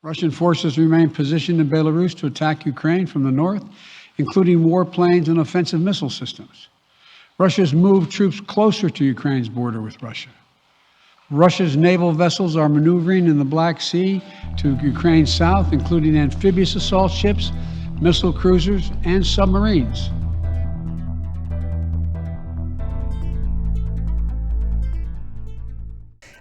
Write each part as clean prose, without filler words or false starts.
Russian forces remain positioned in Belarus to attack Ukraine from the north, including warplanes and offensive missile systems. Russia's moved troops closer to Ukraine's border with Russia. Russia's naval vessels are maneuvering in the Black Sea to Ukraine's south, including amphibious assault ships, missile cruisers, and submarines.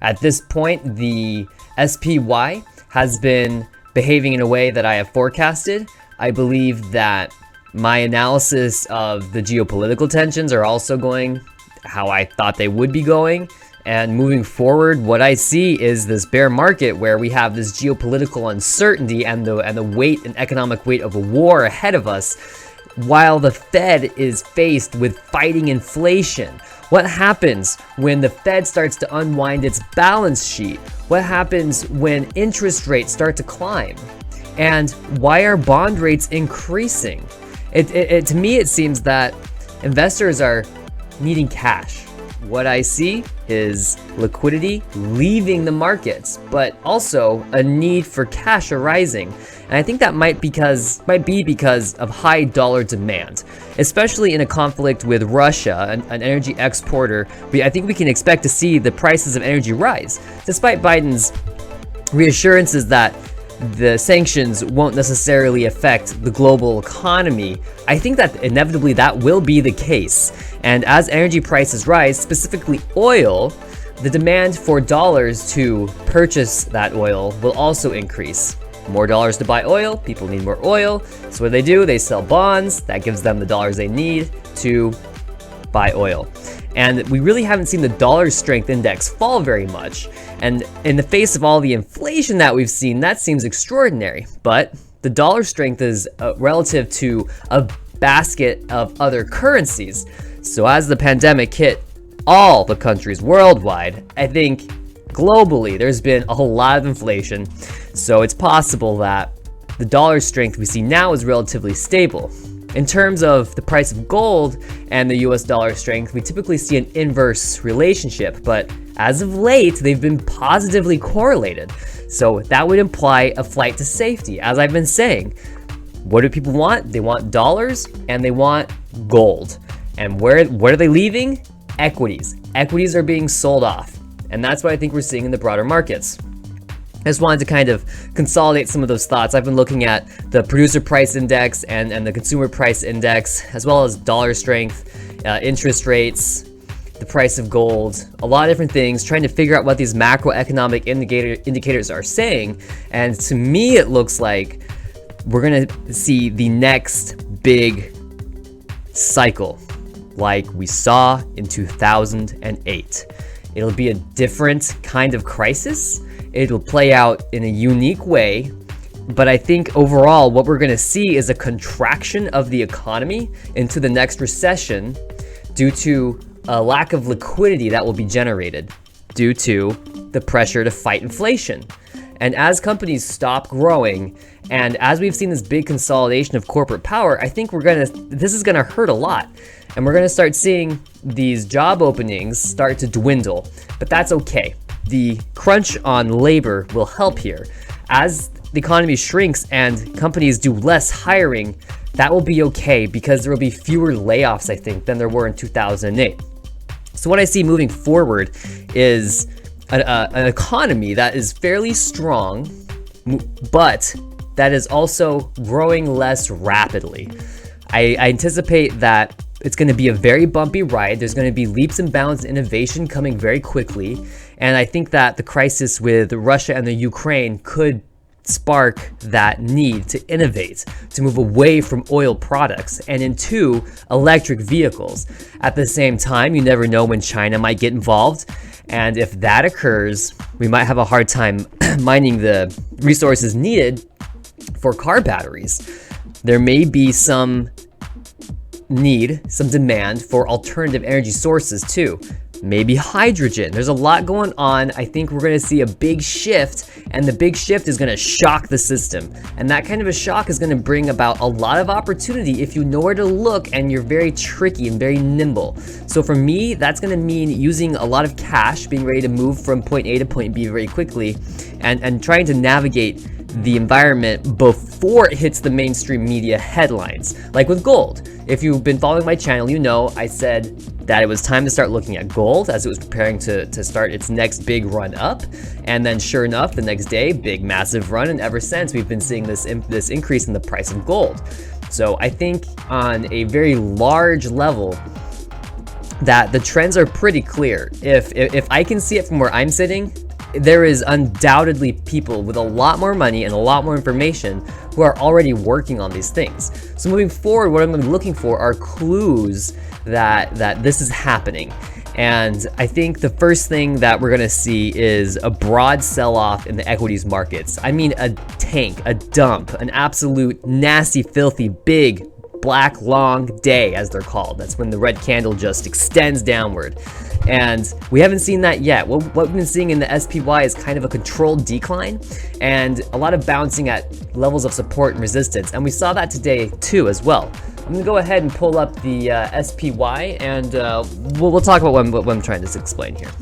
At this point, the SPY has been behaving in a way that I have forecasted. I believe that my analysis of the geopolitical tensions are also going how I thought they would be going. And moving forward, what I see is this bear market where we have this geopolitical uncertainty and the weight and economic weight of a war ahead of us, while the Fed is faced with fighting inflation. What happens when the Fed starts to unwind its balance sheet? What happens when interest rates start to climb? And why are bond rates increasing? To me, it seems that investors are needing cash. What I see is liquidity leaving the markets, but also a need for cash arising. And I think that might be because of high dollar demand, especially in a conflict with Russia, an energy exporter. I think we can expect to see the prices of energy rise, despite Biden's reassurances that the sanctions won't necessarily affect the global economy. I think that inevitably that will be the case. And as energy prices rise, specifically oil, the demand for dollars to purchase that oil will also increase. More dollars to buy oil, people need more oil. So what do? They sell bonds. That gives them the dollars they need to buy oil. And we really haven't seen the dollar strength index fall very much. And in the face of all the inflation that we've seen, that seems extraordinary. But the dollar strength is relative to a basket of other currencies. So as the pandemic hit all the countries worldwide, I think globally there's been a whole lot of inflation. So it's possible that the dollar strength we see now is relatively stable. In terms of the price of gold and the US dollar strength, we typically see an inverse relationship, but as of late, they've been positively correlated. So that would imply a flight to safety. As I've been saying, what do people want? They want dollars and they want gold. And what are they leaving? Equities. Equities are being sold off. And that's what I think we're seeing in the broader markets. I just wanted to kind of consolidate some of those thoughts. I've been looking at the producer price index and the consumer price index, as well as dollar strength, interest rates, the price of gold, a lot of different things, trying to figure out what these macroeconomic indicators are saying. And to me, it looks like we're going to see the next big cycle like we saw in 2008. It'll be a different kind of crisis. It'll play out in a unique way, but I think overall what we're going to see is a contraction of the economy into the next recession due to a lack of liquidity that will be generated due to the pressure to fight inflation. And as companies stop growing, and as we've seen this big consolidation of corporate power, I think this is gonna hurt a lot. And we're gonna start seeing these job openings start to dwindle, but that's okay. The crunch on labor will help here. As the economy shrinks and companies do less hiring, that will be okay because there will be fewer layoffs, I think, than there were in 2008. So what I see moving forward is an economy that is fairly strong, but that is also growing less rapidly. I anticipate that it's going to be a very bumpy ride. There's going to be leaps and bounds in innovation coming very quickly. And I think that the crisis with Russia and the Ukraine could spark that need to innovate, to move away from oil products and into electric vehicles. At the same time, you never know when China might get involved. And if that occurs, we might have a hard time mining the resources needed for car batteries. There may be some demand for alternative energy sources too. Maybe hydrogen. There's a lot going on. I think we're going to see a big shift, and the big shift is going to shock the system. And that kind of a shock is going to bring about a lot of opportunity if you know where to look and you're very tricky and very nimble. So for me, that's going to mean using a lot of cash, being ready to move from point A to point B very quickly, and trying to navigate the environment before it hits the mainstream media headlines. Like with gold. If you've been following my channel, you know I said that it was time to start looking at gold as it was preparing to start its next big run up. And then sure enough, the next day, big massive run, and ever since we've been seeing this increase in the price of gold. So I think on a very large level that the trends are pretty clear. If I can see it from where I'm sitting, there is undoubtedly people with a lot more money and a lot more information who are already working on these things. So moving forward, what I'm going to be looking for are clues that this is happening. And I think the first thing that we're going to see is a broad sell-off in the equities markets. I mean a tank, a dump, an absolute nasty, filthy, big, black long day, as they're called. That's when the red candle just extends downward. And we haven't seen that yet. What we've been seeing in the SPY is kind of a controlled decline and a lot of bouncing at levels of support and resistance. And we saw that today too as well. I'm gonna go ahead and pull up the SPY and we'll talk about what I'm trying to explain here.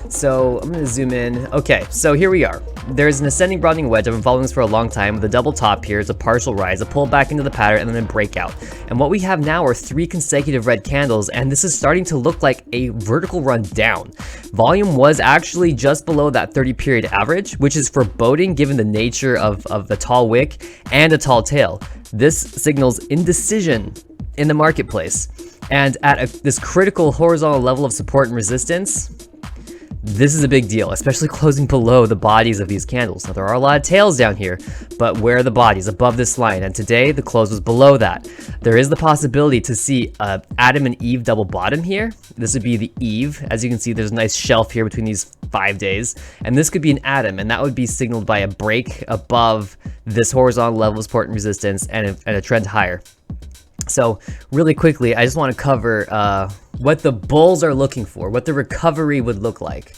So I'm gonna zoom in. Okay, so here we are. There's an ascending broadening wedge. I've been following this for a long time with a double top here. It's a partial rise, a pull back into the pattern, and then a breakout. And what we have now are 3 consecutive red candles, and this is starting to look like a vertical run down. Volume was actually just below that 30-period average, which is foreboding given the nature of the tall wick and a tall tail. This signals indecision in the marketplace. And at this critical horizontal level of support and resistance, this is a big deal, especially closing below the bodies of these candles. Now, there are a lot of tails down here, but where are the bodies? Above this line, and today the close was below that. There is the possibility to see Adam and Eve double bottom here. This would be the Eve. As you can see, there's a nice shelf here between these 5 days, and this could be an Adam, and that would be signaled by a break above this horizontal level of support and resistance and a trend higher. So really quickly, I just want to cover what the bulls are looking for, what the recovery would look like.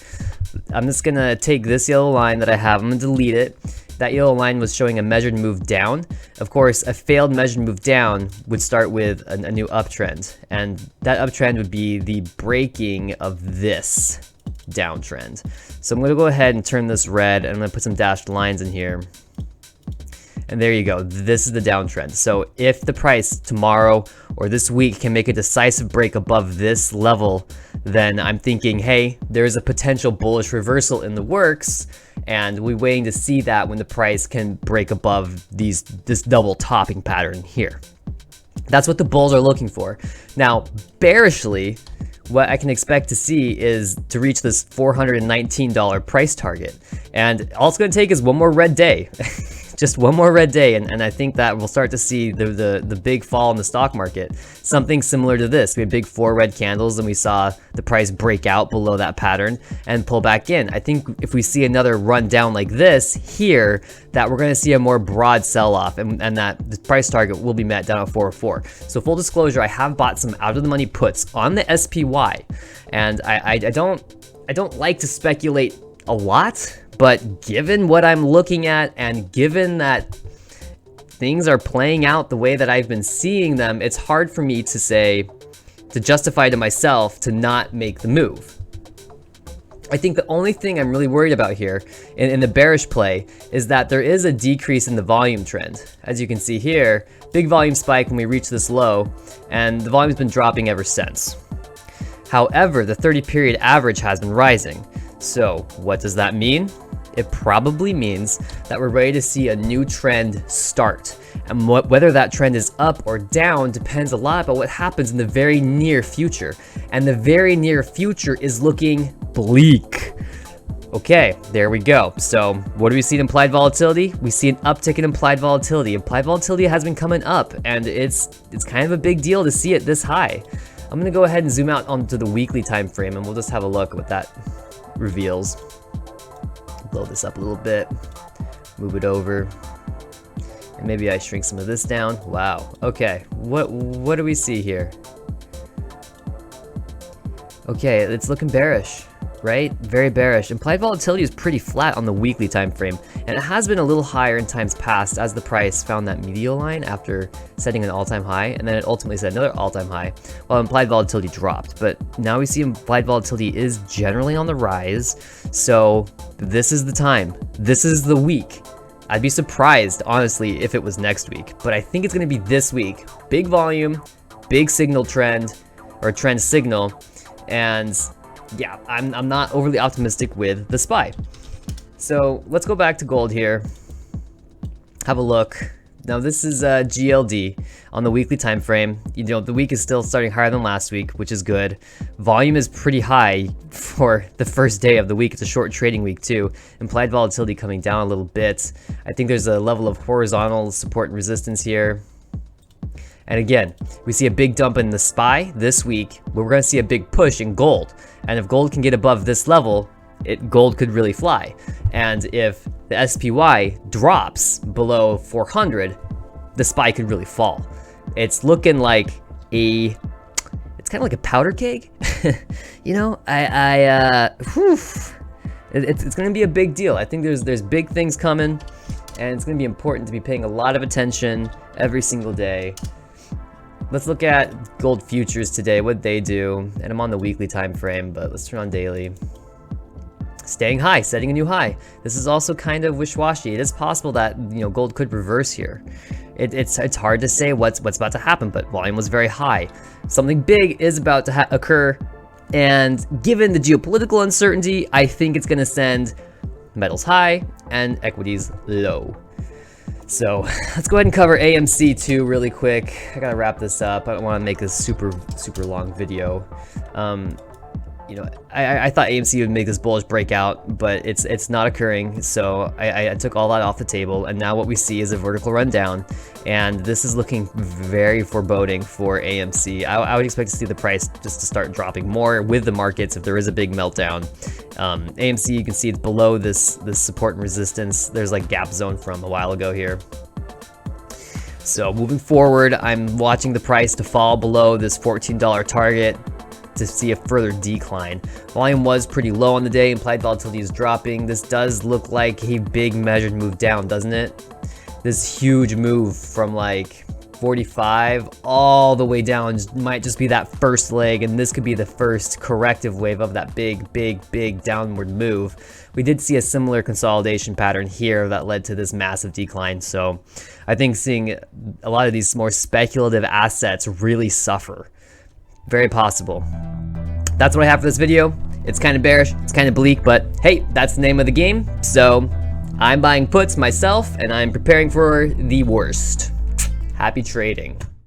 I'm just gonna take this yellow line that I have, I'm gonna delete it. That yellow line was showing a measured move down. Of course, a failed measured move down would start with a new uptrend, and that uptrend would be the breaking of this downtrend. So I'm gonna go ahead and turn this red, and I'm gonna put some dashed lines in here. And there you go, this is the downtrend. So if the price tomorrow or this week can make a decisive break above this level, then I'm thinking, hey, there's a potential bullish reversal in the works, and we're waiting to see that when the price can break above this double topping pattern here. That's what the bulls are looking for. Now, bearishly, what I can expect to see is to reach this $419 price target. And all it's gonna take is one more red day. Just one more red day, and I think that we'll start to see the big fall in the stock market. Something similar to this. We had big 4 red candles, and we saw the price break out below that pattern and pull back in. I think if we see another run down like this here, that we're going to see a more broad sell-off, and that the price target will be met down at 404. So full disclosure, I have bought some out-of-the-money puts on the SPY, and I don't like to speculate a lot. But given what I'm looking at and given that things are playing out the way that I've been seeing them, it's hard for me to justify to myself to not make the move. I think the only thing I'm really worried about here in the bearish play is that there is a decrease in the volume trend. As you can see here, big volume spike when we reach this low, and the volume's been dropping ever since. However, the 30-period average has been rising. So what does that mean? It probably means that we're ready to see a new trend start. And whether that trend is up or down depends a lot about what happens in the very near future. And the very near future is looking bleak. Okay, there we go. So what do we see in implied volatility? We see an uptick in implied volatility. Implied volatility has been coming up, and it's kind of a big deal to see it this high. I'm gonna go ahead and zoom out onto the weekly time frame, and we'll just have a look at what that reveals. Blow this up a little bit, move it over, and maybe I shrink some of this down. Wow. Okay, what do we see here? Okay, it's looking bearish. right? Very bearish. Implied volatility is pretty flat on the weekly time frame, and it has been a little higher in times past as the price found that medial line after setting an all-time high, and then it ultimately set another all-time high while implied volatility dropped. But now we see implied volatility is generally on the rise, so this is the time. This is the week. I'd be surprised, honestly, if it was next week, but I think it's going to be this week. Big volume, big signal trend, or trend signal, and yeah, I'm not overly optimistic with the SPY. So let's go back to gold here. Have a look. Now this is GLD on the weekly time frame. You know, the week is still starting higher than last week, which is good. Volume is pretty high for the first day of the week. It's a short trading week too. Implied volatility coming down a little bit. I think there's a level of horizontal support and resistance here. And again, we see a big dump in the SPY this week, but we're going to see a big push in gold. And if gold can get above this level, gold could really fly. And if the SPY drops below 400, the SPY could really fall. It's looking like it's kind of like a powder keg. You know, it's going to be a big deal. I think there's big things coming, and it's going to be important to be paying a lot of attention every single day. Let's look at gold futures today, what they do, and I'm on the weekly time frame, but let's turn on daily. Staying high, setting a new high. This is also kind of wish-washy. It is possible that, you know, gold could reverse here. It's hard to say what's about to happen, but volume was very high. Something big is about to occur, and given the geopolitical uncertainty, I think it's going to send metals high and equities low. So let's go ahead and cover AMC too really quick. I gotta wrap this up. I don't want to make this super long video. You know, I thought AMC would make this bullish breakout, but it's not occurring. So I took all that off the table, and now what we see is a vertical rundown, and this is looking very foreboding for AMC. I would expect to see the price just to start dropping more with the markets if there is a big meltdown. AMC, you can see it's below this support and resistance. There's like gap zone from a while ago here. So moving forward, I'm watching the price to fall below this $14 target to see a further decline. Volume was pretty low on the day. Implied volatility is dropping. This does look like a big measured move down, doesn't it? This huge move from like 45 all the way down might just be that first leg, and this could be the first corrective wave of that big downward move. We did see a similar consolidation pattern here that led to this massive decline, so I think seeing a lot of these more speculative assets really suffer. Very possible. That's what I have for this video. It's kind of bearish, it's kind of bleak, but hey, that's the name of the game. So I'm buying puts myself, and I'm preparing for the worst. Happy trading.